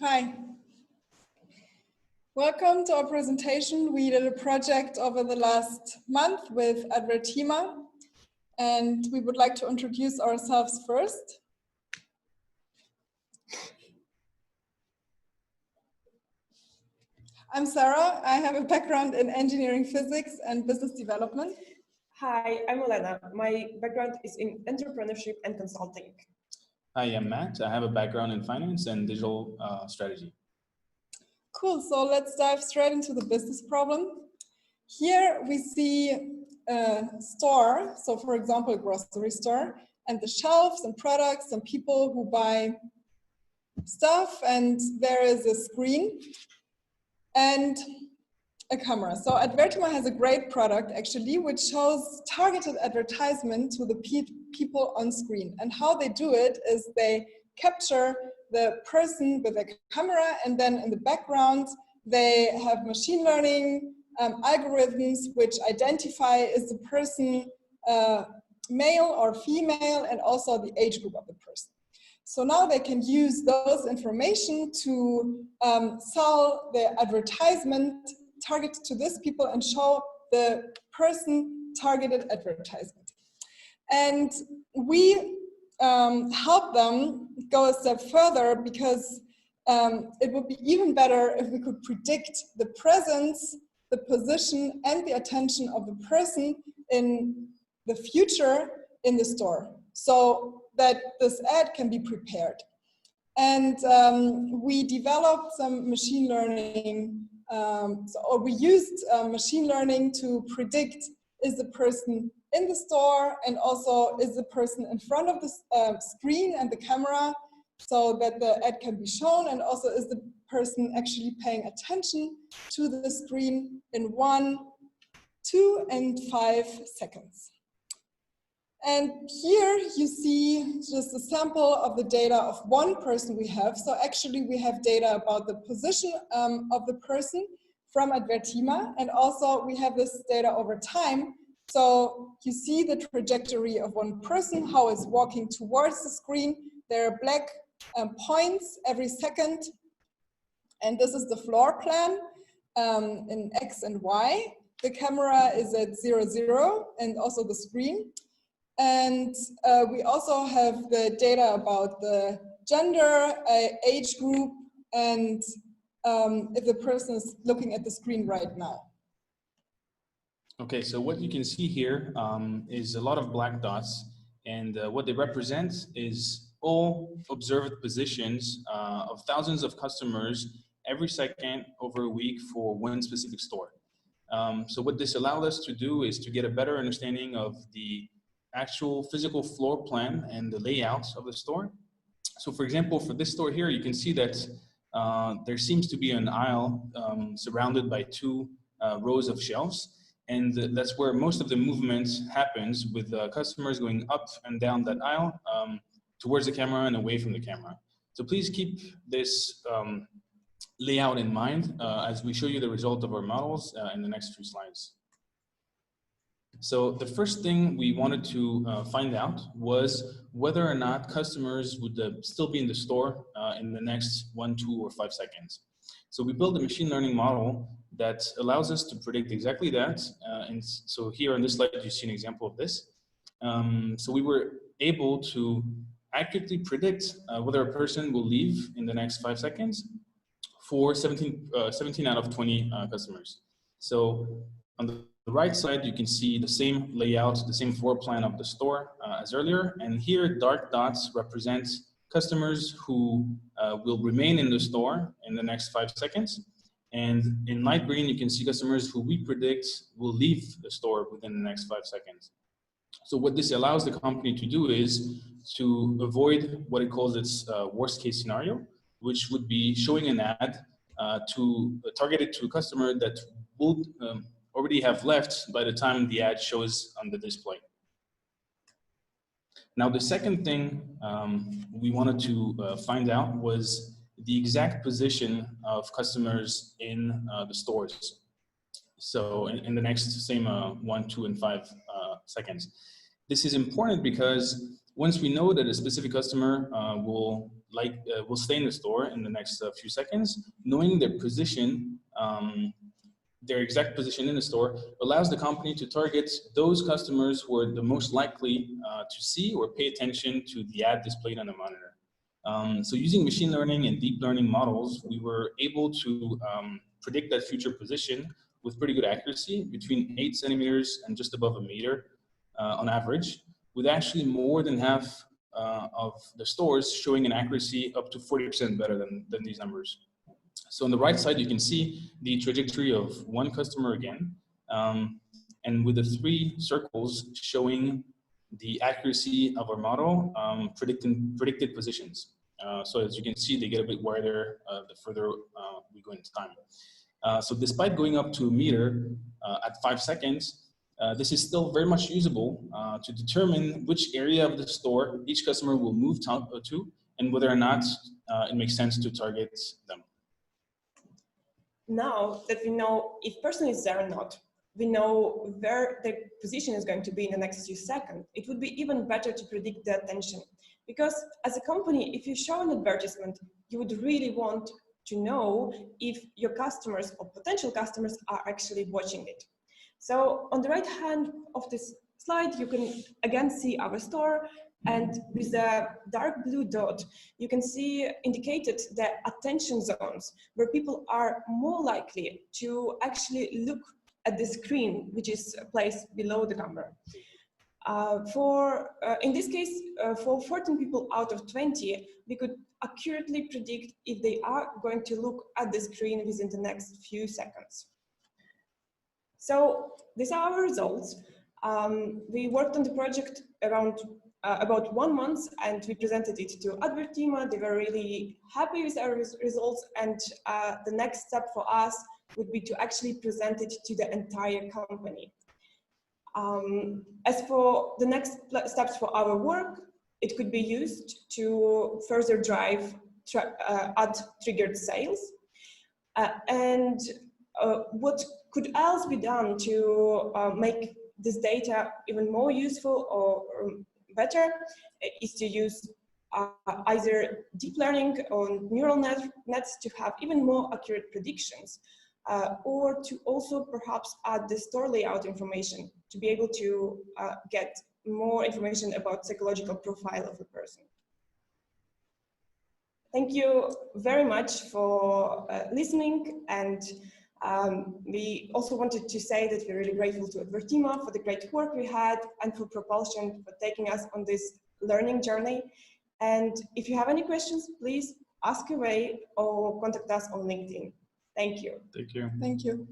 Hi. Welcome to our presentation. We did a project over the last month with Advertima, and we would like to introduce ourselves first. I'm Sarah. I have a background in engineering physics and business development. Hi, I'm Olena. My background is in entrepreneurship and consulting. Hi, I'm Matt. I have a background in finance and digital strategy. Cool, so let's dive straight into the business problem. Here we see a store, so for example, a grocery store, and the shelves and products and people who buy stuff, and there is a screen and a camera. So Advertima has a great product actually, which shows targeted advertisement to the people on screen. And how they do it is they capture the person with a camera, and then in the background they have machine learning algorithms which identify is the person male or female, and also the age group of the person. So now they can use those information to sell the advertisement targeted to this people and show the person targeted advertisement. And we help them go a step further, because it would be even better if we could predict the presence, the position, and the attention of the person in the future in the store, so that this ad can be prepared. And we developed some machine learning, or we used machine learning to predict, is the person in the store, and also is the person in front of the screen and the camera, so that the ad can be shown, and also is the person actually paying attention to the screen in 1, 2, and 5 seconds. And here you see just a sample of the data of one person we have. So actually we have data about the position of the person from Advertima, and also we have this data over time. So you see the trajectory of one person, how it's walking towards the screen. There are black points every second. And this is the floor plan in X and Y. The camera is at 0, 0, and also the screen. And we also have the data about the gender, age group, and if the person is looking at the screen right now. Okay, so what you can see here is a lot of black dots, and what they represent is all observed positions of thousands of customers every second over a week for one specific store. So what this allowed us to do is to get a better understanding of the actual physical floor plan and the layout of the store. So for example, for this store here, you can see that there seems to be an aisle surrounded by 2 rows of shelves. And that's where most of the movement happens, with customers going up and down that aisle towards the camera and away from the camera. So please keep this layout in mind as we show you the result of our models in the next few slides. So the first thing we wanted to find out was whether or not customers would still be in the store in the next 1, 2, or 5 seconds. So we built a machine learning model that allows us to predict exactly that. And so here on this slide, you see an example of this. So we were able to accurately predict whether a person will leave in the next 5 seconds for 17 out of 20 customers. So on the right side, you can see the same layout, the same floor plan of the store as earlier. And here, dark dots represent customers who will remain in the store in the next 5 seconds. And in light green, you can see customers who we predict will leave the store within the next 5 seconds. So what this allows the company to do is to avoid what it calls its worst case scenario, which would be showing an ad targeted to a customer that will already have left by the time the ad shows on the display. Now, the second thing we wanted to find out was the exact position of customers in the stores. So in the next same 1, 2, and 5 seconds. This is important because Once we know that a specific customer will stay in the store in the next few seconds, knowing their position, their exact position in the store allows the company to target those customers who are the most likely to see or pay attention to the ad displayed on the monitor. So using machine learning and deep learning models, we were able to predict that future position with pretty good accuracy, between 8 centimeters and just above a meter on average, with actually more than half of the stores showing an accuracy up to 40% better than these numbers. So on the right side, you can see the trajectory of one customer again, and with the 3 circles showing the accuracy of our model, predicted positions. So as you can see, they get a bit wider the further we go into time. So despite going up to a meter at 5 seconds, this is still very much usable to determine which area of the store each customer will move to and whether or not it makes sense to target them. Now that we know if person is there or not, we know where the position is going to be in the next few seconds, it would be even better to predict the attention. Because as a company, if you show an advertisement, you would really want to know if your customers or potential customers are actually watching it. So on the right hand of this slide, you can again see our store, and with the dark blue dot, you can see indicated the attention zones where people are more likely to actually look at the screen, which is placed below the camera. In this case, for 14 people out of 20, we could accurately predict if they are going to look at the screen within the next few seconds. So these are our results. We worked on the project around about 1 month, and we presented it to Advertima. They were really happy with our results, and the next step for us would be to actually present it to the entire company. As for the next steps for our work, it could be used to further drive ad-triggered sales. And what could else be done to make this data even more useful or better is to use either deep learning or neural nets to have even more accurate predictions, or to also perhaps add the store layout information to be able to get more information about psychological profile of a person. Thank you very much for listening, and we also wanted to say that we're really grateful to Advertima for the great work we had, and for Propulsion for taking us on this learning journey. And if you have any questions, please ask away or contact us on LinkedIn. Thank you. Thank you. Thank you.